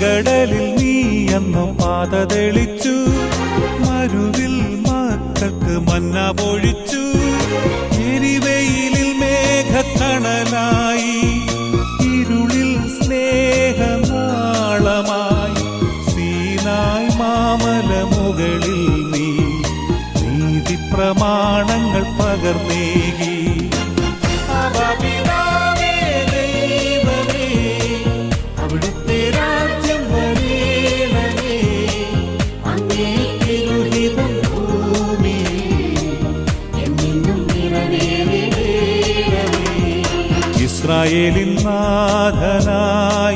ചെങ്കടലിൽ നീ അന്നു പാത തെളിച്ചു, മരുവിൽ മക്കൾക്ക് മന്ന പൊഴിച്ചു. എരിവെയിലിൽ മേഘത്തണലായി, ഇരുളിൽ സ്നേഹനാളമായി. സീനായ് മാമലമുകളിൽ നീ നീതി പ്രമാണങ്ങൾ പകർന്നേകി. അവിടുത്തെ രാജ്യം വരേണമേ, അങ്ങേ തിരുഹിതം ഭൂമിയിൽ എന്നെന്നും നിറവേറണമേ. ഇസ്രായേലിൻ നാഥനായ